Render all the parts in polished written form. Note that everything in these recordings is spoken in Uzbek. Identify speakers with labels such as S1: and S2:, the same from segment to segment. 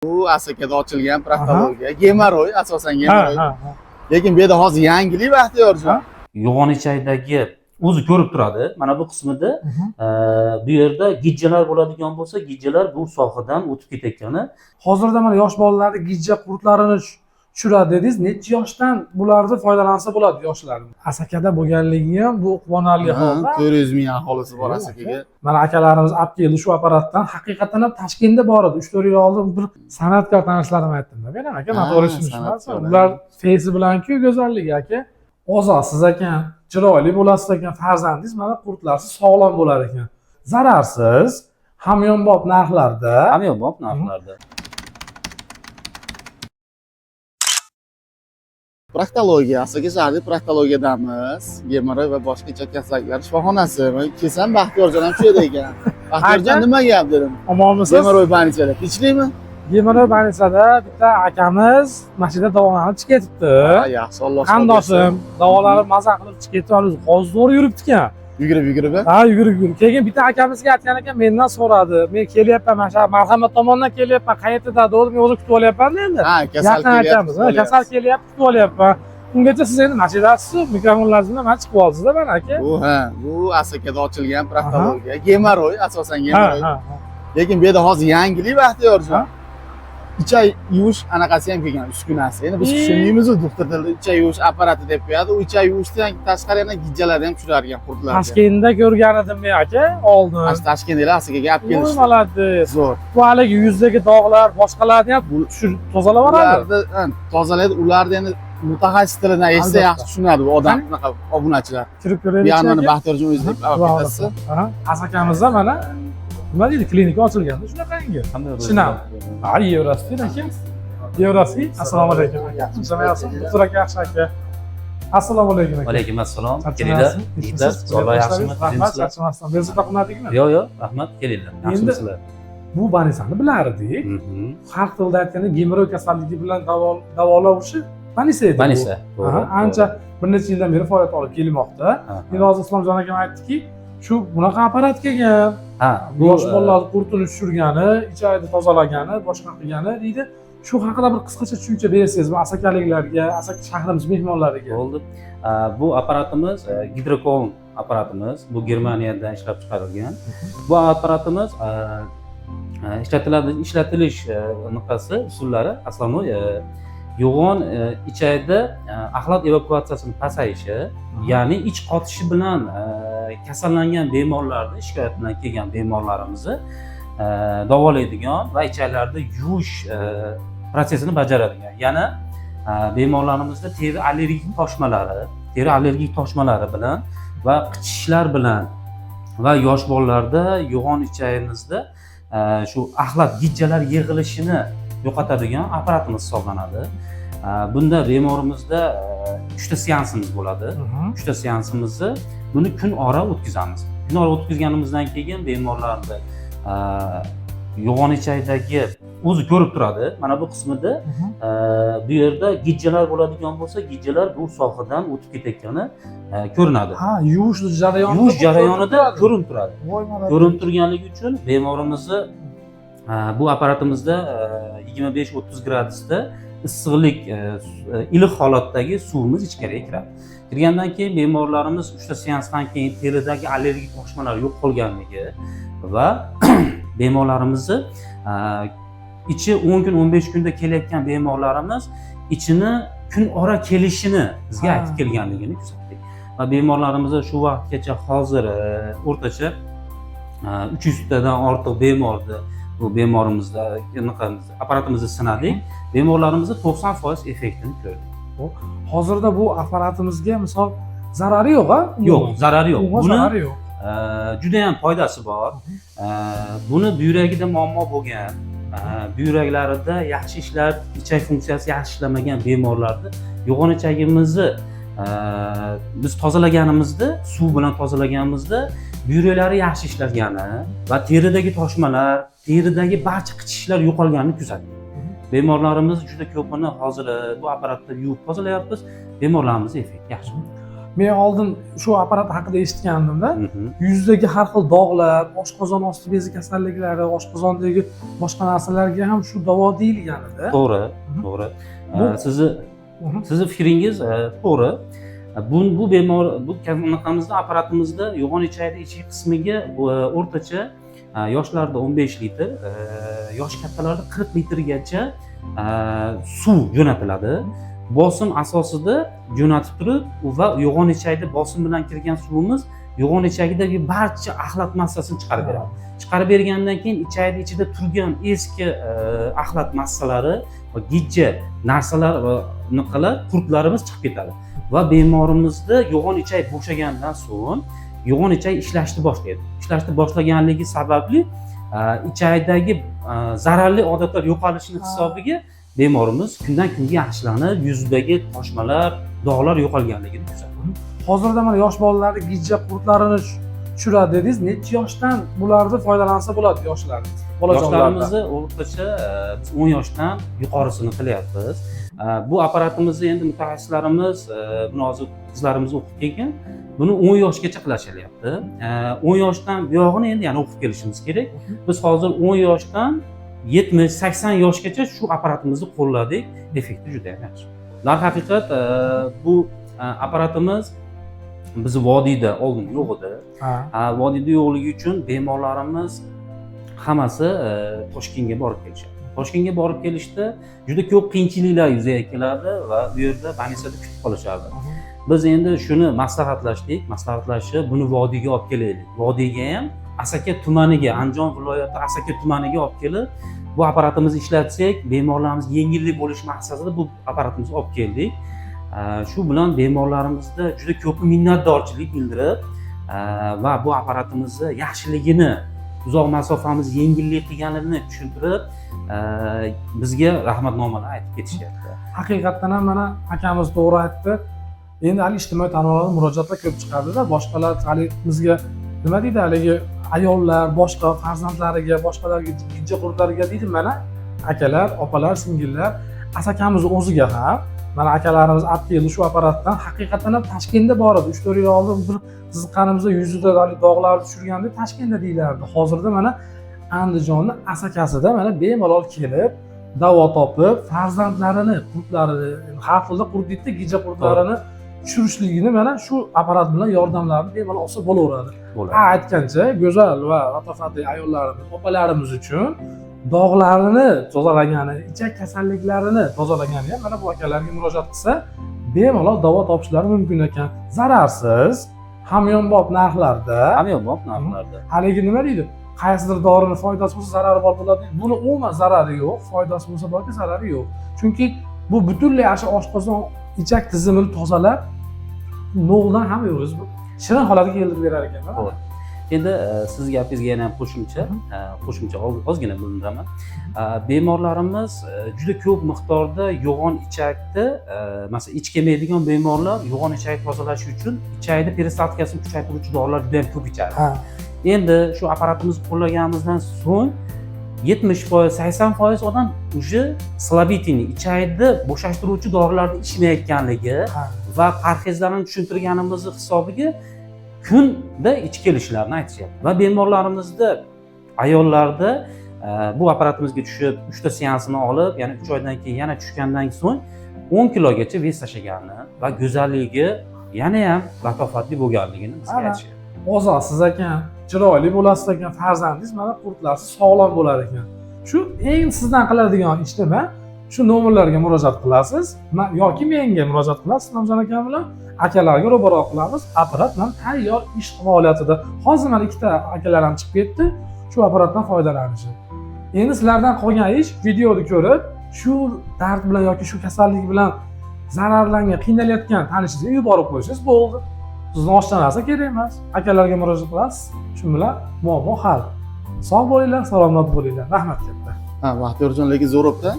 S1: Bu Asakada ochilgan proktologiya, gemoroy, asosan gemoroy. Lekin bu yerda hozir yangilik Baxtiyorjon.
S2: Yo'g'on ichakdagi o'zi ko'rib turadi. Mana bu qismida bu yerda gijjalar bo'ladigan bo'lsa, gijjalar bu sohadan o'tib ketayotgani.
S3: Hozirda mana yosh bolalarni gijja qurtlarini tushiradi dedingiz. Necha yoshdan bularni foydalansa bo'ladi yoshlar? Asakada bo'lganligi ham bu quvonarli hol.
S1: 400 ming aholisi bor Asakaga.
S3: Mana akalarimiz olib keldi shu apparatdan. Haqiqatan ham Toshkentda bor edi. 3-4 yil oldin bir san'atkor tanishlarim aytdim-da. Men aka noto'g'ri tushunishmas. Ular feysi bilan-ku go'zalligi aka. Ozodsiz ekan, chiroyli bo'lasiz ekan, farzandingiz mana qurtlarsiz sog'lom bo'lar ekan. Zararsiz, hamyonbop narxlarda.
S2: Hamyonbop narxlarda.
S1: Proktologiya, Asaka shahri proktologiyadamiz. Gemoroy va boshqa ichak kasalliklari shifoxonasi. Men kelsam Baxtiyorjon ham shu yerda ekan. Baxtiyorjon nima gap dedim.
S3: Omonmisiz?
S1: Gemoroy больницada. Tinchlikmi?
S3: Gemoroy больницada bitta akamiz mashina davolanib chiqib ketibdi.
S1: Yaxshi, Alloh
S3: Qandoshim davolanib maza qilib chiqib ketib, hozir zo'r yuribdi-kan.
S1: Yugurib.
S3: Ha, yugurib. Keyin bitta akamizga aytgan ekan, mendan so'radi. Men kelyapman, mana shu marhamat tomondan kelyapman, qayerda dedi, men o'zim kutib olyapman endi.
S1: Ha, kasal kelyapmiz.
S3: Kasal kelyapti, kutib olyapman. Ungacha siz endi mashinasiz, mikrofonlaringiz bilan chiqib oldingiz-da mana aka.
S1: Bu Asakada ochilgan proktologiya, gemoroy, asosan gemoroy. Lekin bu yerda hozir yangilik Baxtiyorjon. İçay yuvish anaqasi ham kelgan, uskunasi. Endi biz tushunmaymiz-ku, doktor tilida ichak yuvish apparati deb qo'yadi. U ichak yuvishdan tashqari yana gijjalarni ham tushirarkan ekan qurtlarga.
S3: Toshkentda ko'rgan edim men aka, oldin.
S1: Toshkentda Asakaga olib kelishdi.
S3: Molodez.
S1: Zo'r.
S3: Bu haligi yuzdagi dog'lar, boshqalarni ham tushirib tozalab oladi.
S1: Ularni tozalaydi, ularni endi mutaxassis tilidan eshitsa yaxshi tushunadi bu odam, bunaqa obunachilar.
S3: Kirib ko'raylik.
S1: Bu yerni Baxtiyorjon o'zi deb olib ketasiz.
S3: Asakamizda mana nima deydi, klinika ochilganda shunaqangi. Shinam. Ha, Yevrosiy aka. Yevrosiy. Assalomu alaykum aka. Sizlarsiz? Doktor aka yaxshi aka. Assalomu alaykum aka.
S2: Va alaykum assalom. Kelinglar. Yigitlar, Alloh yaxshimi?
S3: Rahmat, charchamasdan. Bezovta qilmadingmi?
S2: Yo'q, rahmat, kelinglar. Yaxshimisizlar?
S3: Bu bolnitsani bilardik. Xalq tilida aytganda gemoroy kasalligi bilan davolovchi bolnitsa edi.
S2: Bolnitsa.
S3: Ancha bir necha yildan beri faoliyat olib kelmoqda. Endi hozir Islomjon akam aytdiki, shu bunaqa apparat kelgan. Yosh bolalarni qurtini tushirgani, ichakni tozalagani, boshqa qilgani deydi. Shu haqida bir qisqacha tushuncha bersangizmi asakaliklarga, Asaka shahrimiz mehmonlariga?
S2: Bo'ldi. Bu apparatimiz Hydrocon apparatimiz. Bu Germaniyadan ishlab chiqarilgan. Bu apparatimiz ishlatilish nuqtasi, usullari asosan yo'g'on ichakda axlat evakuatsiyasining pasayishi, ya'ni ich qotishi bilan kasallangan bemorlarni, shikoyat bilan kelgan bemorlarimizni davolaydigan va ichaklarda yuvish prosesini bajaradigan. Yana bemorlarimizda teri allergik toshmalari bilan va qichishishlar bilan va yosh bolalarda yo'g'on ichagimizda shu axlat gijjalar yig'ilishini yo'qotadigan apparatimiz hisoblanadi. Bunda bemorimizda 3 ta seansimiz bo'ladi. 3 ta seansimizni buni kun ora o'tkazamiz. Kun ora o'tkazganimizdan keyin bemorlarda yo'g'on ichakdagi o'zi ko'rib turadi. Mana bu qismida bu yerda gijjalar bo'ladigan bo'lsa, gijjalar bu sohadan o'tib ketayotgani ko'rinadi.
S3: Ha, yuvish
S2: jarayonida ko'rinib turadi. Ko'rinib turganligi uchun bemorimizni bu apparatimizda 25-30 gradusda issiqlik, iliq holatdagi suvimiz ichkariga kiradi. Kirgandan keyin bemorlarimiz 3 ta seansdan keyin teridagi allergik toshmalar yo'q bo'lganligi va bemorlarimizni ichi 10 kun 15 kunda kelayotgan bemorlarimiz ichini kun ora kelishini bizga aytib kelganligini kuzatdik. Va bemorlarimizni shu vaqtgacha hozir o'rtacha 300 tadan ortiq bemorni bu bemorimizda apparatimizni sinadik. Bemorlarimizda 90% effektini ko'rdik.
S3: Hozirda bu apparatimizga misol zarari yo'q-a?
S2: Yo'q, zarari yo'q.
S3: Buni
S2: juda ham foydasi bor. Buni buyragida muammo bo'lgan, buyraklarida yaxshi ishlar, ichak funksiyasi yaxshi ishlamagan bemorlarda yo'g'on ichagimizni biz tozalaganimizda, suv bilan tozalaganimizda buyraklari yaxshi ishlagani va teridagi toshmalar, teridagi barcha qichishishlar yo'qolganini kuzatdik. Bemorlarimiz juda ko'pini hozir bu apparatda yuvib tozalayapmiz. Bemorlarimiz effekt yaxshi.
S3: men oldin shu apparat haqida eshitgandimda, yuzdagi har xil dog'lar, oshqozon osti bezi kasalliklari, oshqozondagi boshqa narsalarga ham shu davo deyilgan edi.
S2: To'g'ri, to'g'ri. Sizni fikringiz to'g'ri. Bu bemor bu qanaqamizda apparatimizda yo'g'on ichakni ichki qismiga o'rtacha yoshlarda 15 litr, yosh kattalarda 40 litrgacha suv jo'natiladi. Bosim asosida jo'natib turib va yo'g'on ichakda bosim bilan kirgan suvimiz yo'g'on ichakdagi barcha axlat massasini chiqarib beradi. Chiqarib bergandan keyin ichakning ichida turgan eski axlat massalari va gijja narsalar va niqalar qurtlarimiz chiqib ketadi. Va bemorimizda yo'g'on ichak bo'shagandan so'ng yo'g'on ichak ishlashni boshlaydi. Ishlashni boshlaganligi sababli ichakdagi zararli odatlar yo'qolishining hisobiga bemorimiz kundan kunga yaxshilanib, yuzidagi toshmalar, dog'lar yo'qolganligini kuzatadi.
S3: Hozirda mana yosh bolalar gijja qurtlarini tushiradi dedingiz. Necha yoshdan bularni foydalansa bo'ladi yoshlarimiz?
S2: Yoshlarimizni o'rtacha biz 10 yoshdan yuqorisini qilyapmiz. Bu apparatimizni endi mutaxassislarimiz buni hozir qizlarimiz o'qib kelgan. Buni 10 yoshgacha qilashyapti. 10 yoshdan buyog'ini endi yana o'qib kelishimiz kerak. Biz hozir 10 yoshdan 70-80 yoshgacha shu apparatimizni qo'lladik. Effekti juda ham yaxshi. Darhaqiqat bu apparatimiz biz vodiyda oldin yo'q edi. Vodiyda yo'qligi uchun bemorlarimiz hammasi Toshkentga borib kelishadi. Toshkentga borib kelishda juda ko'p qiyinchiliklar yuzaga keladi va bu yerda больницада kutib qolishadi. Biz endi shuni maslahatlashib, buni vodiyga olib kelaylik. Vodiyga ham Asaka tumaniga, Andijon viloyati Asaka tumaniga olib kelib, bu apparatimizni ishlatsak, bemorlarimiz yengillik bo'lishi maqsadida bu apparatimizni olib keldik. Shu bilan bemorlarimizda juda ko'p minnatdorchilik bildirib va bu apparatimizni yaxshiligini, uzoq masofamiz yengillik qilganligini tushuntirib, bizga rahmatnomalar aytib ketishyapti.
S3: Haqiqatdan ham mana akamiz to'g'ri aytdi. Endi hali ijtimoiy tarmoqlarda murojaatlar ko'p chiqadi-da, boshqalar hali bizga nima deydi, haligi ayollar boshqa farzandlariga, boshqalarga gijja qurtlariga deydi, mana akalar, opalar, singillar, asakamiz o'ziga ham mana akalarimiz olib keldi shu apparatdan. Haqiqatan ham Toshkentda bor edi. 3-4 yil oldin bir qiziqqanimizda yuzida dog'larni tushirganda Toshkentda deyilardi. Hozirda mana Andijonning Asakasida mana bemalol kelib, davo topib, farzandlarini, qurtlarini, har xilda qurt deydi, gijja qurtlarini tushirishligini mana shu apparat bilan yordamlarini bemalol olsa bo'laveradi. Aytgancha, go'zal va latofatli ayollarimiz, opalarimiz uchun dog'larini tozalagani, ichak kasalliklarini tozalagani ham mana bu akalarga murojaat qilsa, bemalol davo topishlari mumkin ekan. Zararsiz, hamyonbop narxlarda. Haligi nima deydi? Qaysidir dorining foydasi bo'lsa, zarari bor bo'ladi. Buni umuman zarari yo'q, foydasi bo'lsa borki, zarari yo'q. Chunki bu butunlay oshqozon ichak tizimini tozalab, noldan hamma o'zi shirin holatga keltirib berar ekan.
S2: Endi siz gapingizga yana qo'shimcha ozgina bildiraman. Bemorlarimiz juda ko'p miqdorda yo'g'on ichakni, masalan, ich kelmaydigan bemorlar yo'g'on ichakni tozalash uchun ichakni peristaltikasini kuchaytiruvchi dorilar juda ham ko'p ichadi. Endi shu apparatimizni qo'llaganimizdan so'ng 70%, 80% odam уже slabительniy ichakni bo'shashtiruvchi dorilarni ichmayotganligi va parhezlarni tushuntirganimiz hisobiga kunda ich kelishlarini aytishyapti. Va bemorlarimizda ayollarda bu apparatimizga tushib 3 ta seansini olib, yana 3 oydan keyin yana tushgandan so'ng 10 kilogacha vez tashlaganini va go'zalligi yana ham latofatli bo'lganligini bizga aytishyapti.
S3: Ozosiz ekan, chiroyli bo'lasiz ekan, farzandingiz mana qurtlarsiz sog'lom bo'lar ekan. Shu eng sizdan qiladigan ish nima? Shu nomerlarga murojaat qilasiz yoki menga murojaat qilasiz Islomjon akam bilan. Akalarga ro'baro qilamiz. Apparat bilan tayyor ish faoliyatida. Hozir mana ikkita akalar ham chiqib ketdi, shu apparatdan foydalanishi. Endi sizlardan qolgan ish videoni ko'rib, shu dard bilan yoki shu kasallik bilan zararlangan, qiynalayotgan tanishingizga yuborib qo'ysangiz bo'ldi. Sizning oshdan narsa kerak emas. Akalarga murojaat qilasiz. Shu bilan muammo hal. Sog' bo'linglar, salomat bo'linglar. Rahmat katta.
S1: Baxtiyorjon, lekin zo'robda.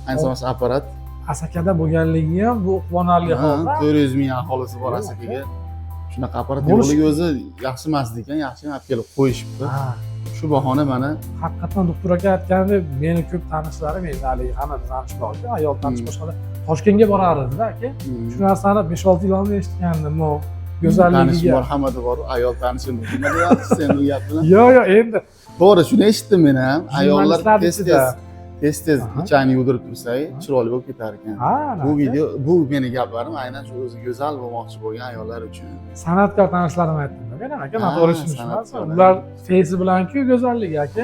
S1: Ayniqsa apparat
S3: Asakada bo'lganligi ham bu quvonarli holda.
S1: 400 ming aholisi bor Asakaga. Shunaqa apparat yo'qligi o'zi yaxshi emas ekan, yaxshi olib kelib qo'yishibdi. Shu bahona mana
S3: haqiqatan doktor aka aytgandek, meni ko'p tanishlarim, endi haligi hammamiz tanish borku, ayol tanish boshqalar Toshkentga borar edi-da aka. Shu narsani 5-6 yil oldin eshitgandim.
S1: Tanish
S3: go'zalligiga.
S1: marhamati bor, ayol tanishim. Nima deyapsiz sen bu gap bilan?
S3: Yo'q, endi
S1: To'g'ri, shuni eshitdim men ham. Ayollar
S3: Jurnalistlar
S1: tez
S3: Aha.
S1: ichani yudirib tursa, chiroyli bo'lib ketar ekan.
S3: ha,
S1: Bu video, bu meni gaplarim aynan shu o'zi go'zal bo'lmoqchi bo'lgan ayollar uchun.
S3: san'atkor tanishlarim aytdim-da. Men aka noto'g'ri tushunishmas.
S1: san'atkorlar.
S3: Ular feysi bilan-ku go'zalligi aka.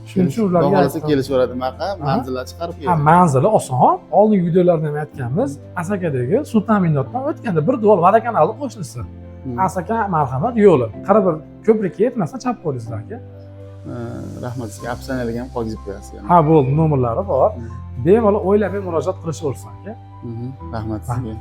S3: Shuning uchun ularga
S1: xohlasa
S3: aytdim.
S1: kelishaveradi maqa, manzillar chiqarib
S3: Ha,
S1: beradi.
S3: manzili oson. Oldingi videolarda ham aytganmiz. Asakadagi suv ta'minotdan o'tganda bir duol vodokanalni qo'shnisi. Asaka marhamat yo'li. Qara bir ko'prikka yetmasa chap qo'yingizlar aka.
S1: Rahmat sizga afsonalik ham qolgizib qo'yasiz.
S3: Ha, bo'ldi, nomerlari bor. Bemalol o'ylab murojaat qilishaversin aka.
S1: Rahmat sizga.